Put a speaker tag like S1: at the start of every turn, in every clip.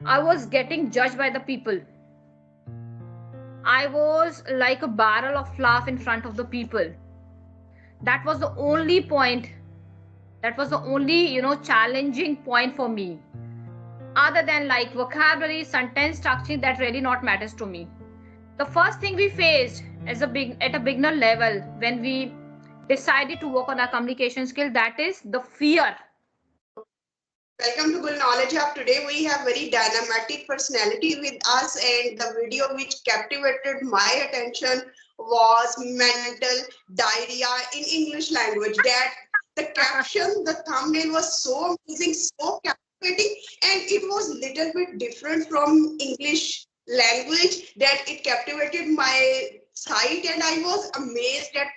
S1: I was getting judged by the people. I was like a barrel of fluff in front of the people. That was the only point. That was the only, challenging point for me. Other than like vocabulary, sentence structure, that really not matters to me. The first thing we faced as at a beginner level when we decided to work on our communication skill, that is the fear.
S2: Welcome to Good Knowledge Hub. Today we have very dynamic personality with us, and the video which captivated my attention was mental diarrhea in English language. That the caption, the thumbnail was so amazing, so captivating, and it was little bit different from English language that it captivated my sight, and I was amazed that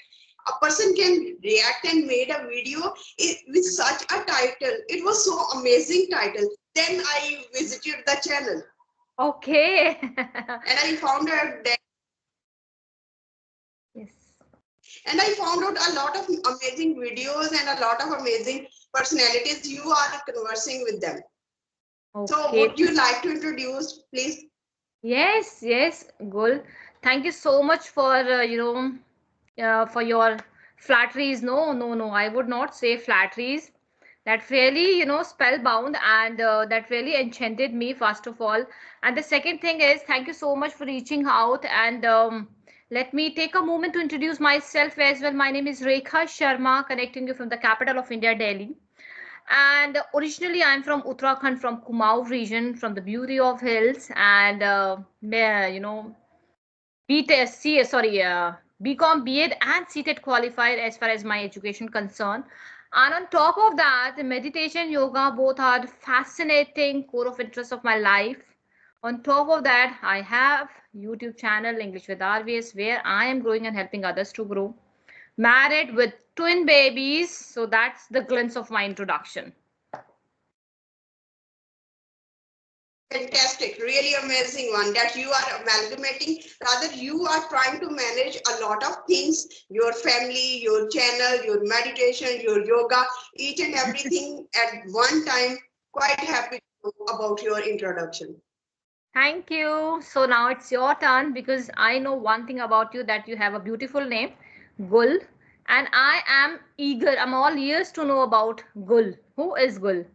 S2: a person can react and made a video with such a title. It was so amazing title. Then I visited the channel.
S1: Okay.
S2: And I found out that.
S1: Yes.
S2: And I found out a lot of amazing videos and a lot of amazing personalities. You are conversing with them.
S1: Okay.
S2: So would you like to introduce, please?
S1: Yes, Gul. Thank you so much for for your flatteries. No. I would not say flatteries. That really, spellbound, and that really enchanted me, first of all. And the second thing is, thank you so much for reaching out. And let me take a moment to introduce myself as well. My name is Rekha Sharma, connecting you from the capital of India, Delhi. And originally, I'm from Uttarakhand, from Kumaon region, from the beauty of hills. And, BCom, B.Ed, and CTET qualified as far as my education concerned. And on top of that, meditation, yoga, both are fascinating core of interest of my life. On top of that, I have YouTube channel English with RVS, where I am growing and helping others to grow. Married with twin babies, so that's the glimpse of my introduction.
S2: Fantastic, really amazing one that you are amalgamating. Rather, you are trying to manage a lot of things, your family, your channel, your meditation, your yoga, each and everything at one time. Quite happy about your introduction.
S1: Thank you. So now it's your turn, because I know one thing about you, that you have a beautiful name, Gul. And I am eager, I'm all ears to know about Gul. Who is Gul?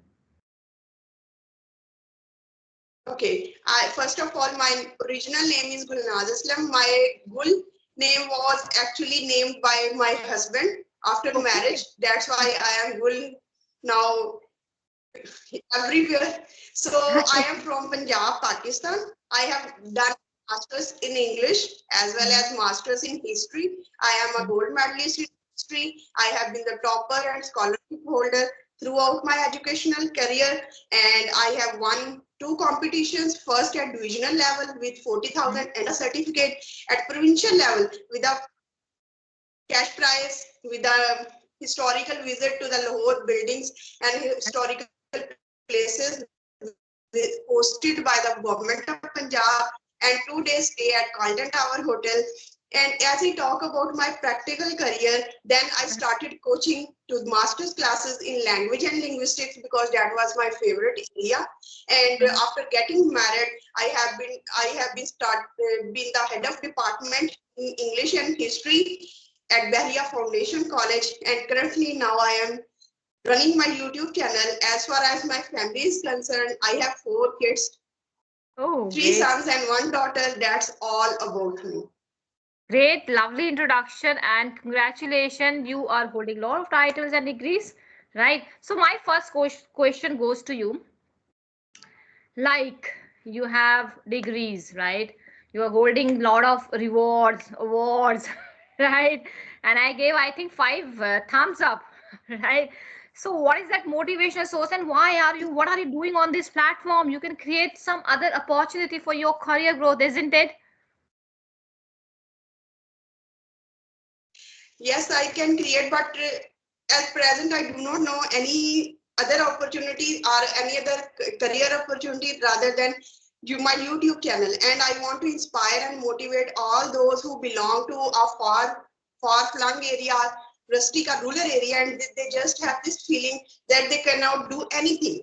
S2: Okay, first of all, my original name is Gulnaz Aslam. My Gul name was actually named by my husband after marriage. That's why I am Gul now everywhere. So I am from Punjab, Pakistan. I have done masters in English as well as masters in history. I am a gold medalist in history. I have been the topper and scholarship holder throughout my educational career, and I have won 2 competitions, first at divisional level with 40,000 and a certificate at provincial level with a cash prize, with a historical visit to the Lahore buildings and historical places hosted by the government of Punjab, and 2 days stay at Carlton Tower Hotel. And as I talk about my practical career, then I started coaching to master's classes in language and linguistics because that was my favorite area. And after getting married, been the head of department in English and history at Bahia Foundation College, and currently now I am running my YouTube channel. As far as my family is concerned, I have 4 kids,
S1: Oh,
S2: 3 sons and 1 daughter. That's all about me.
S1: great, lovely introduction, and congratulations. You are holding a lot of titles and degrees, right? So my first question goes to you. Like, you have degrees, right? You are holding a lot of rewards, awards, right? And I gave, I think, 5 thumbs up, right? So what is that motivational source, and what are you doing on this platform? You can create some other opportunity for your career growth, isn't it?
S2: Yes, I can create, but at present, I do not know any other opportunities or any other career opportunity rather than my YouTube channel. And I want to inspire and motivate all those who belong to a far-flung area, rustic or rural area, and they just have this feeling that they cannot do anything.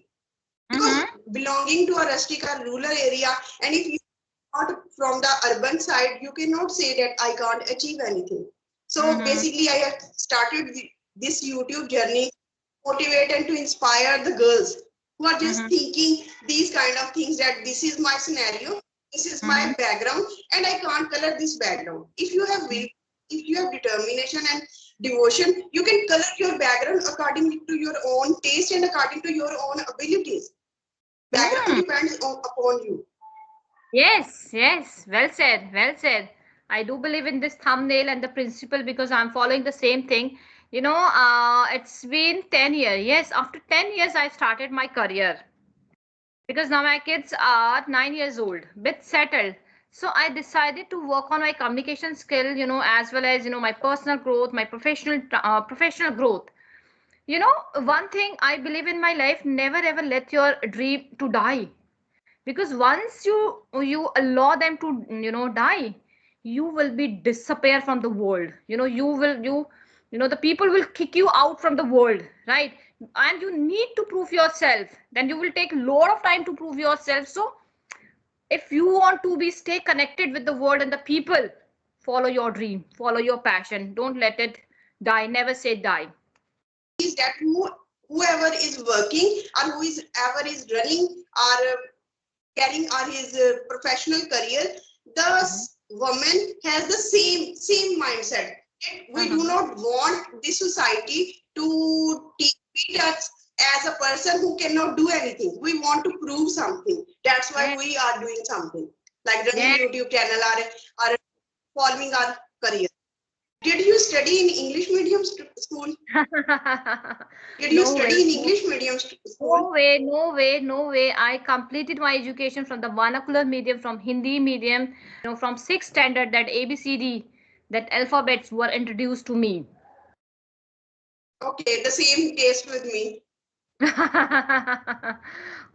S2: Because belonging to a rustic or rural area, and if you are not from the urban side, you cannot say that I can't achieve anything. So basically, I have started this YouTube journey to motivate and to inspire the girls who are just thinking these kind of things, that this is my scenario, this is my background, and I can't color this background. If you have will, if you have determination and devotion, you can color your background according to your own taste and according to your own abilities. Background depends upon you.
S1: Yes, yes. Well said. Well said. I do believe in this thumbnail and the principle because I'm following the same thing. It's been 10 years. Yes, after 10 years, I started my career because now my kids are 9 years old, bit settled. So I decided to work on my communication skill, as well as, my personal growth, my professional growth. One thing I believe in my life, never ever let your dream to die, because once you allow them to die, you will be disappear from the world. The people will kick you out from the world, right? And you need to prove yourself, then you will take a lot of time to prove yourself. So if you want to be stay connected with the world and the people, follow your dream, follow your passion, don't let it die, never say die.
S2: Is that whoever is working or who is ever is running or carrying on his professional career, the woman has the same mindset. We do not want this society to treat us as a person who cannot do anything. We want to prove something. That's why we are doing something like running YouTube channel or following our career. Did you study in English medium school? Did you study in English medium school?
S1: No way. I completed my education from the vernacular medium, from Hindi medium, from 6th standard, that ABCD, that alphabets were introduced to me.
S2: Okay, the same case with me.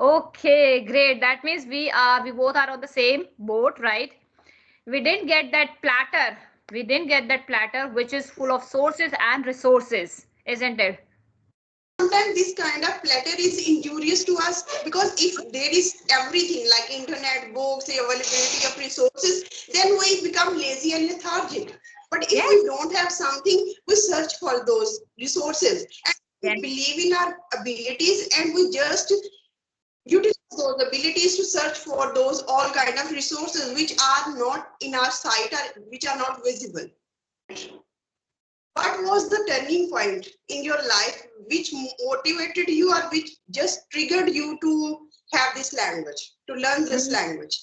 S1: Okay, great. That means we both are on the same boat, right? We didn't get that platter. We didn't get that platter which is full of sources and resources, isn't it?
S2: Sometimes this kind of platter is injurious to us, because if there is everything like internet, books, availability of resources, then we become lazy and lethargic. But if we don't have something, we search for those resources and we believe in our abilities, and we just utilize those abilities to search for those all kind of resources which are not in our sight or which are not visible. What was the turning point in your life which motivated you or which just triggered you to have this language, to learn this language?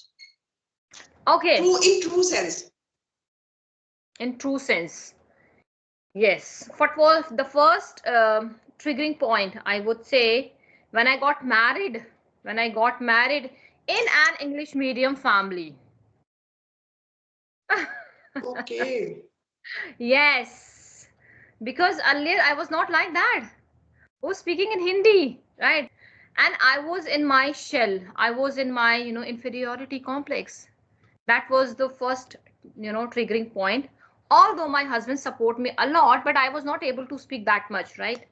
S1: Okay.
S2: In true sense.
S1: In true sense. Yes. What was the first triggering point? I would say when I got married. When I got married in an English medium family.
S2: Okay.
S1: Yes. Because earlier I was not like that. I was speaking in Hindi, right? And I was in my shell. I was in my, inferiority complex. That was the first, triggering point. Although my husband support me a lot, but I was not able to speak that much, right?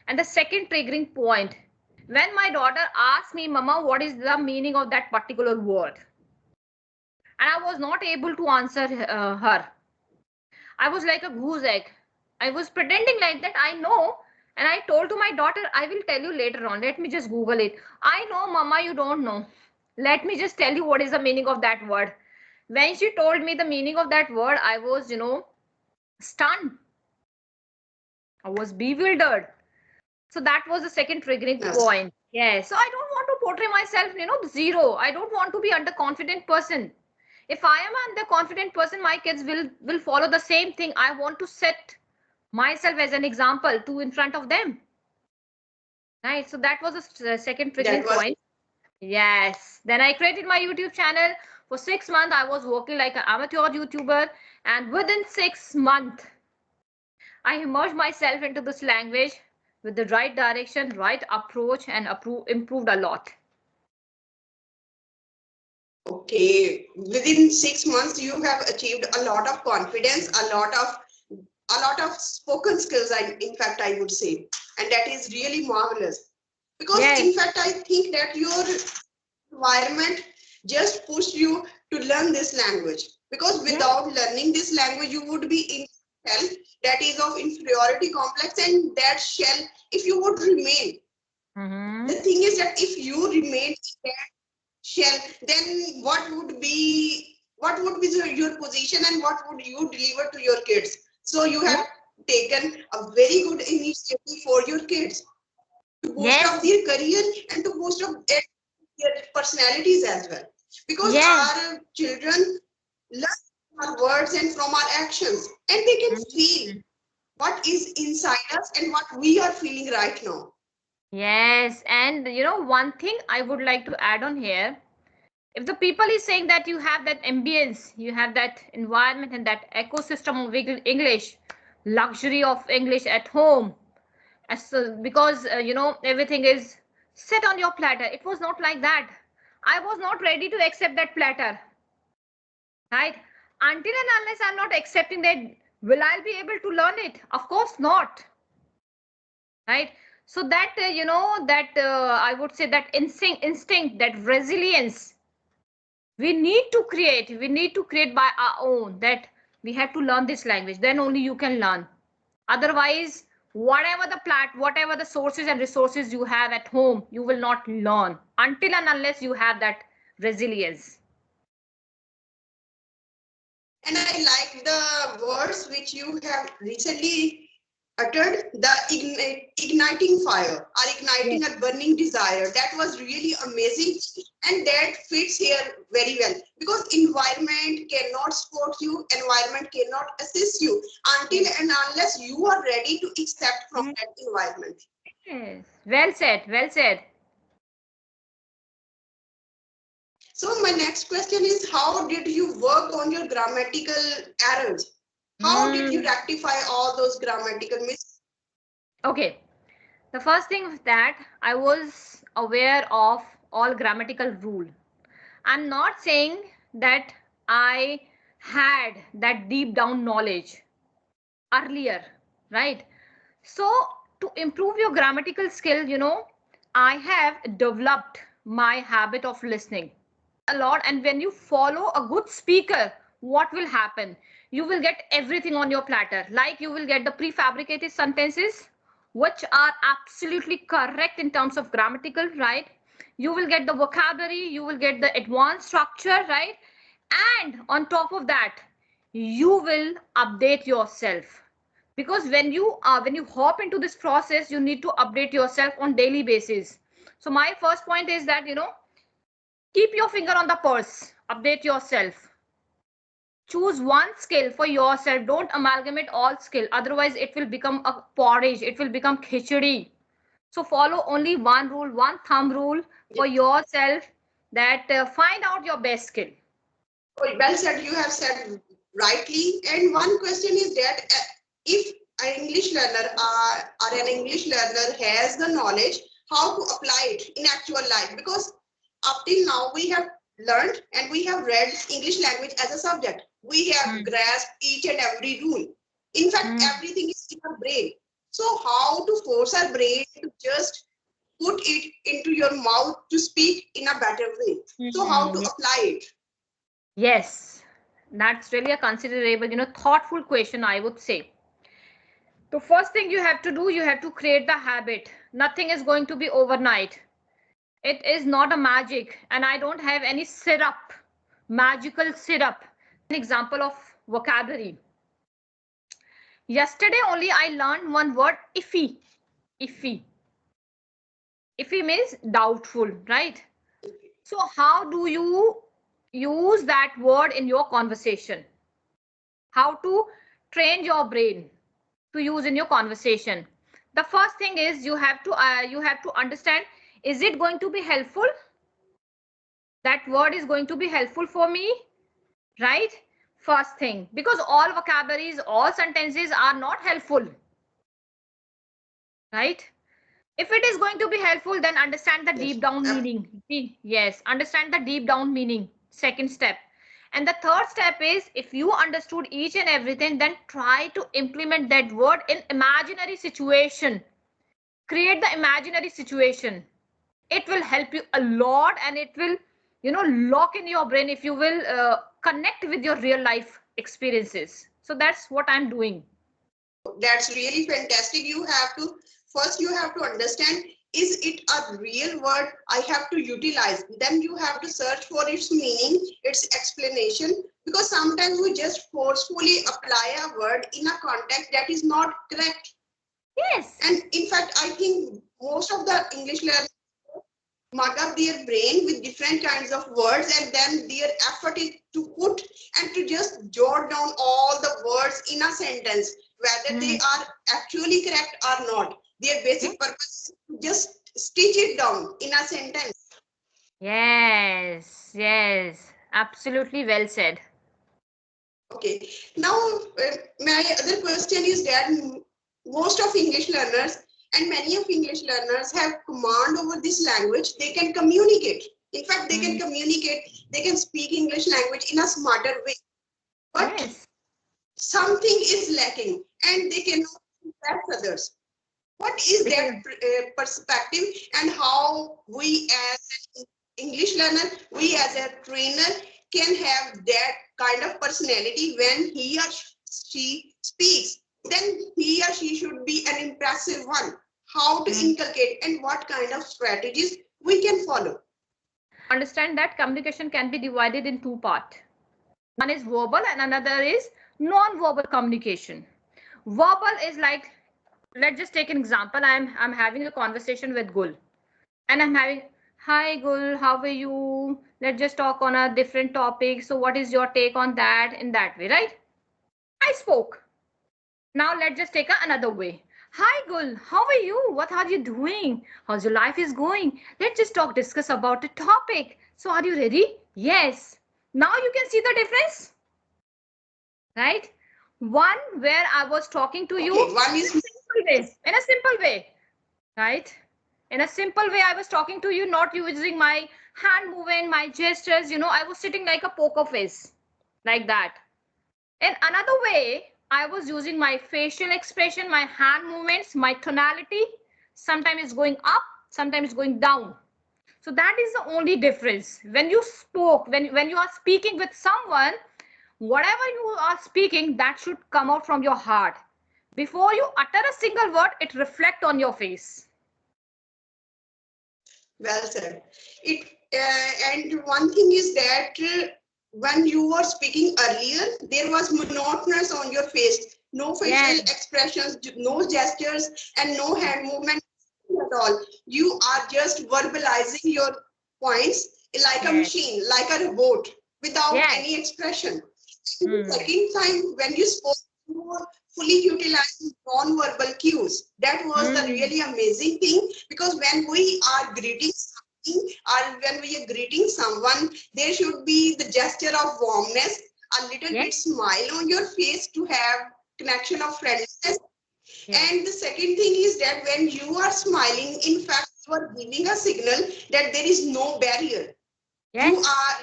S1: And the second triggering point, when my daughter asked me, Mama, what is the meaning of that particular word? And I was not able to answer her. I was like a goose egg. I was pretending like that I know. And I told to my daughter, I will tell you later on. Let me just Google it. I know, Mama, you don't know. Let me just tell you what is the meaning of that word. When she told me the meaning of that word, I was, stunned. I was bewildered. So that was the second triggering point. Yes. So I don't want to portray myself, zero. I don't want to be underconfident person. If I am an underconfident person, my kids will follow the same thing. I want to set myself as an example to in front of them. Right. So that was the second triggering point. Yes. Then I created my YouTube channel. For 6 months, I was working like an amateur YouTuber. And within 6 months, I immersed myself into this language with the right direction, right approach, and improved a lot.
S2: Okay. Within 6 months, you have achieved a lot of confidence, a lot of spoken skills, in fact, I would say. And that is really marvelous. Because in fact, I think that your environment just pushed you to learn this language. Because without learning this language, you would be in shell that is of inferiority complex, and that shell, if you would remain, the thing is that if you remain in that shell, then what would be your position and what would you deliver to your kids? So you have taken a very good initiative for your kids to boost up their career and to boost up their personalities as well. Because our children learn from our words and from our actions, and they can feel what is inside us and what we are feeling right now.
S1: Yes, and you know, one thing I would like to add on here, if the people is saying that you have that ambience, you have that environment and that ecosystem of English, luxury of English at home, because you know, everything is set on your platter. It was not like that. I was not ready to accept that platter, right? Until and unless I'm not accepting that, will I be able to learn it? Of course not, right? So that you know, that I would say that instinct, that resilience, we need to create by our own, that we have to learn this language, then only you can learn. Otherwise, whatever the sources and resources you have at home, you will not learn until and unless you have that resilience.
S2: And I like the words which you have recently uttered, the igniting fire or igniting a burning desire. That was really amazing, and that fits here very well, because environment cannot support you, environment cannot assist you until and unless you are ready to accept from that environment.
S1: Yes, well said, well said.
S2: So my next question is, how did you work on your grammatical errors? How did you rectify all those grammatical mistakes?
S1: Okay, the first thing is that I was aware of all grammatical rule. I'm not saying that I had that deep down knowledge earlier, right? So to improve your grammatical skill, you know, I have developed my habit of listening a lot. And when you follow a good speaker, what will happen? You will get everything on your platter. Like you will get the prefabricated sentences, which are absolutely correct in terms of grammatical, right? You will get the vocabulary, you will get the advanced structure, right? And on top of that, you will update yourself, because when you hop into this process, you need to update yourself on daily basis. So my first point is that, you know, keep your finger on the pulse, update yourself, choose one skill for yourself, don't amalgamate all skill, otherwise it will become a porridge, it will become khichdi. So follow only one rule, one thumb rule for yourself, that find out your best skill.
S2: Well said, you have said rightly. And one question is that if an English learner or an English learner has the knowledge, how to apply it in actual life? Because up till now we have learned and we have read English language as a subject. We have grasped each and every rule. In fact, everything is in our brain. So how to force our brain to just put it into your mouth to speak in a better way? So how to apply it?
S1: Yes, that's really a considerable, you know, thoughtful question, I would say. The first thing you have to do, you have to create the habit. Nothing is going to be overnight. It is not a magic, and I don't have any syrup, magical syrup. An example of vocabulary. Yesterday only I learned one word, iffy. Iffy. Iffy means doubtful, right? So how do you use that word in your conversation? How to train your brain to use in your conversation? The first thing is you have to understand, is it going to be helpful? That word is going to be helpful for me, right? First thing, because all vocabularies, all sentences are not helpful, right? If it is going to be helpful, then understand the deep down meaning. Yes, understand the deep down meaning. Second step. And the third step is, if you understood each and everything, then try to implement that word in imaginary situation. create the imaginary situation. It will help you a lot, and it will, lock in your brain if you will connect with your real life experiences. So that's what I'm doing.
S2: That's really fantastic. You have to understand, is it a real word I have to utilize? Then you have to search for its meaning, its explanation, because sometimes we just forcefully apply a word in a context that is not correct.
S1: Yes.
S2: And in fact, I think most of the English learners mug up their brain with different kinds of words, and then their effort is to put and to just jot down all the words in a sentence, whether they are actually correct or not. Their basic purpose is to just stitch it down in a sentence.
S1: Yes, yes, absolutely well said.
S2: Okay, now my other question is that most of English learners and many of English learners have command over this language. They can communicate. In fact, they can communicate, they can speak English language in a smarter way. But
S1: Yes.
S2: something is lacking and they cannot impress others. What is that perspective, and how we as an English learner, we as a trainer can have that kind of personality when he or she speaks? Then he or she should be an impressive one. How to inculcate and what kind of strategies we can follow?
S1: Understand that communication can be divided in two parts. One is verbal and another is non-verbal communication. Verbal is like, let's just take an example. I'm having a conversation with Gul, and I'm having, hi Gul, how are you? Let's just talk on a different topic. So what is your take on that? In that way, right? I spoke. Now let's just take another way. Hi Gul, how are you? What are you doing? How's your life is going? Let's just discuss about the topic. So are you ready? Yes. Now you can see the difference, right? One where I was talking to you
S2: One is
S1: in a simple way, right? In a simple way, I was talking to you, not using my hand movement, my gestures. I was sitting like a poker face, like that. In another way, I was using my facial expression, my hand movements, my tonality. Sometimes it's going up, sometimes it's going down. So that is the only difference. When you spoke, when you are speaking with someone, whatever you are speaking, that should come out from your heart. Before you utter a single word, it reflect on your face.
S2: well said. And one thing is that when you were speaking earlier, there was monotonous on your face. No facial expressions, no gestures, and no hand movement at all. You are just verbalizing your points like a machine, like a robot, without any expression. The second time, when you spoke, you were fully utilizing non-verbal cues. That was the really amazing thing, because when we are greeting something or when we are greeting someone, there should be the gesture of warmness, a little bit smile on your face to have connection of friendliness. And the second thing is that when you are smiling, in fact, you are giving a signal that there is no barrier.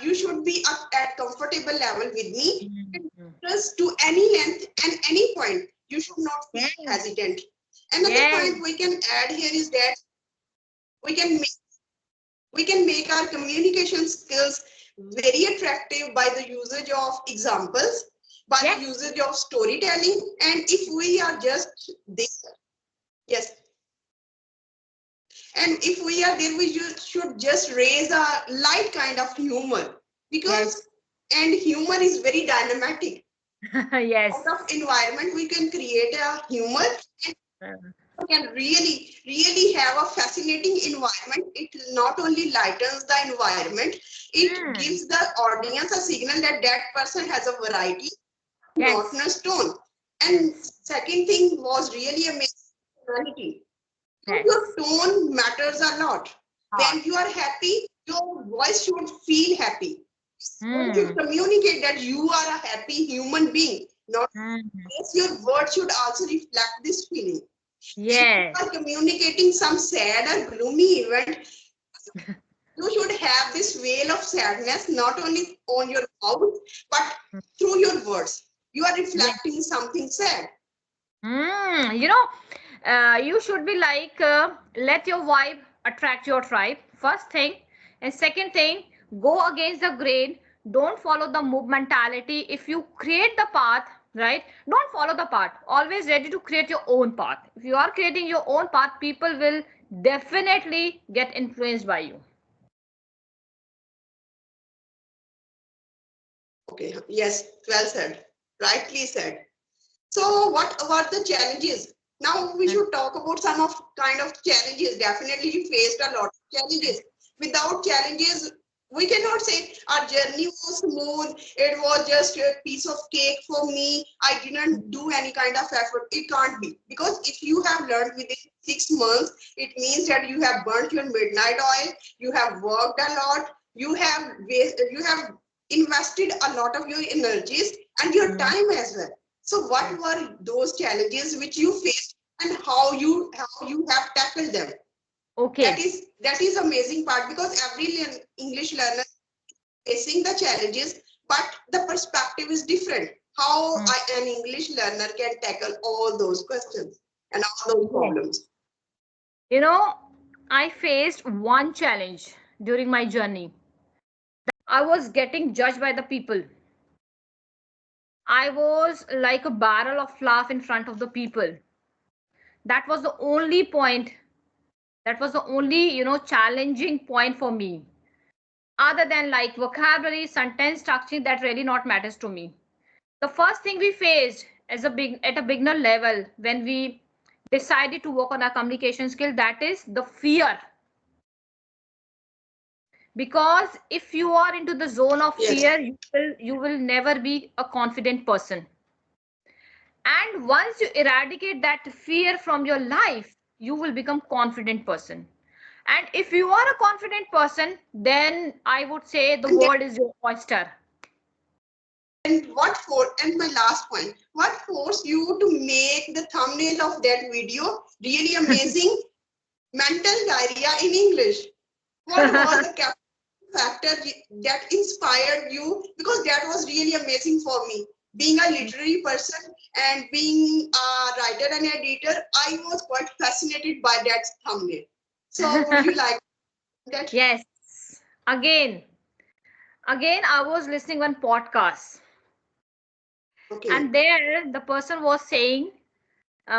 S2: You should be at comfortable level with me. Just to any length and any point. You should not feel hesitant. Another point we can add here is that we can make our communication skills very attractive by the usage of examples, by the usage of storytelling, and if we are just there, and if we are there, we should just raise a light kind of humor, because and humor is very dynamic. Out of environment, we can create a humor, and we can really have a fascinating environment. It not only lightens the environment, it gives the audience a signal that that person has a variety, monotonous tone. And second thing was really amazing. Your tone matters a lot. When you are happy, your voice should feel happy. You should communicate that you are a happy human being. Not your words should also reflect this feeling. If you are communicating some sad or gloomy event, you should have this veil of sadness not only on your mouth but through your words. You are reflecting something sad.
S1: You should be like, let your vibe attract your tribe, first thing. And second thing, go against the grain. Don't follow the mob mentality. If you create the path, right, don't follow the path. Always ready to create your own path. If you are creating your own path, people will definitely get influenced by you.
S2: Okay, yes, well said, rightly said. So what about the challenges? Now we should talk about some of kind of challenges. Definitely you faced a lot of challenges. Without challenges, we cannot say our journey was smooth. It was just a piece of cake for me. I didn't do any kind of effort. It can't be. Because if you have learned within 6 months, it means that you have burnt your midnight oil, you have worked a lot, you have invested a lot of your energies and your
S1: Mm.
S2: time as well. So what were those challenges which you faced and how you have tackled them? That
S1: Okay.
S2: is that is amazing part because every English learner facing the challenges, but the perspective is different. How
S1: Mm.
S2: an English learner can tackle all those questions and all those
S1: Yes.
S2: problems.
S1: You know, I faced one challenge during my journey. I was getting judged by the people. I was like a barrel of fluff in front of the people. That was the only point. That was the only, challenging point for me. Other than like vocabulary, sentence structure, that really not matters to me. The first thing we faced at a beginner level when we decided to work on our communication skill, that is the fear. Because if you are into the zone of
S2: Yes.
S1: fear, you will never be a confident person. And once you eradicate that fear from your life, you will become confident person. And if you are a confident person, then I would say the
S2: And
S1: world is your oyster.
S2: and my last point, what forced you to make the thumbnail of that video really amazing? Mental diarrhea in English. What was the factor that inspired you? Because that was really amazing for me. Being a literary person and being a writer and editor, I was quite fascinated by that thumbnail. So would you like that?
S1: Yes. Again, I was listening one podcast,
S2: Okay.
S1: and there the person was saying,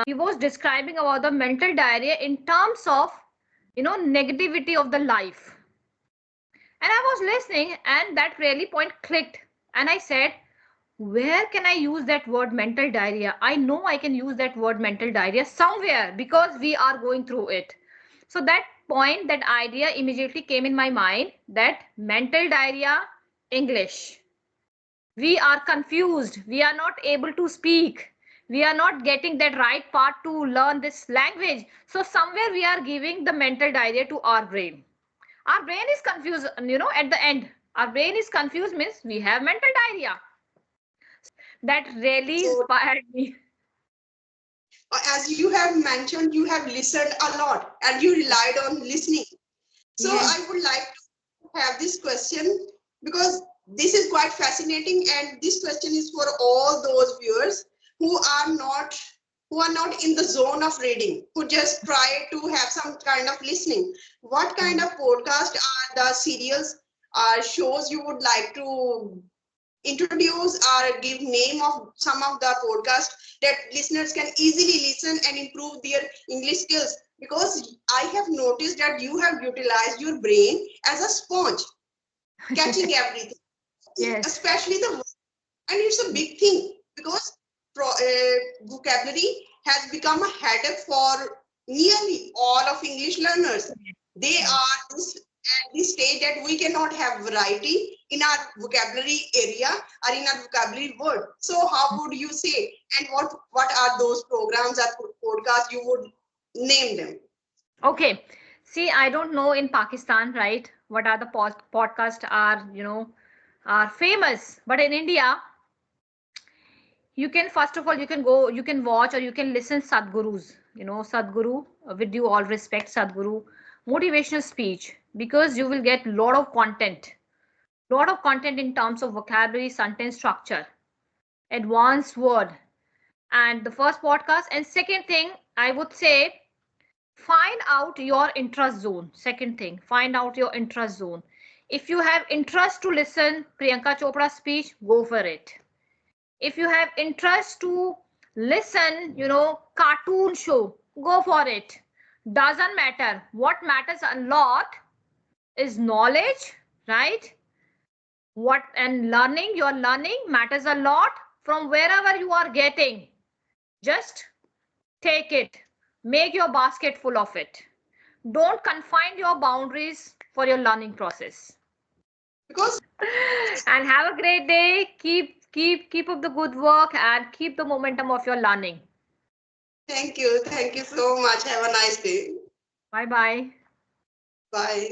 S1: he was describing about the mental diarrhea in terms of, negativity of the life. And I was listening, and that really point clicked. And I said, where can I use that word mental diarrhea? I know I can use that word mental diarrhea somewhere because we are going through it. So that point, that idea immediately came in my mind, that mental diarrhea, English. We are confused. We are not able to speak. We are not getting that right part to learn this language. So somewhere we are giving the mental diarrhea to our brain. Our brain is confused, at the end. Our brain is confused means we have mental diarrhea. That really
S2: So
S1: inspired me.
S2: as you have mentioned, you have listened a lot and you relied on listening. So
S1: Yes.
S2: I would like to have this question because this is quite fascinating, and this question is for all those viewers who are not in the zone of reading, who just try to have some kind of listening. What kind of podcast are the serials shows you would like to introduce or give name of some of the podcasts that listeners can easily listen and improve their English skills? Because I have noticed that you have utilized your brain as a sponge, catching everything,
S1: Yes.
S2: especially the word. And it's a big thing because vocabulary has become a headache for nearly all of English learners. They
S1: Yes.
S2: are at this stage that we cannot have variety in our vocabulary area or in our vocabulary word. So how would you say, and what are those programs or podcasts you would name them?
S1: Okay. See, I don't know in Pakistan, right? What are the podcast are, are famous. But in India, you can, first of all, you can watch or you can listen Sadhgurus. Sadhguru, with due all respect, Sadhguru, motivational speech, because you will get lot of content in terms of vocabulary, sentence structure, advanced word. And the first podcast, and second thing, I would say find out your interest zone. Second thing, find out your interest zone. If you have interest to listen Priyanka Chopra's speech, go for it. If you have interest to listen, cartoon show, go for it. Doesn't matter. What matters a lot is knowledge, right? What and learning, your learning matters a lot from wherever you are getting. Just take it. Make your basket full of it. Don't confine your boundaries for your learning process.
S2: Because
S1: And have a great day. Keep up the good work and keep the momentum of your learning.
S2: thank you so much. Have a nice day.
S1: Bye bye.
S2: Bye.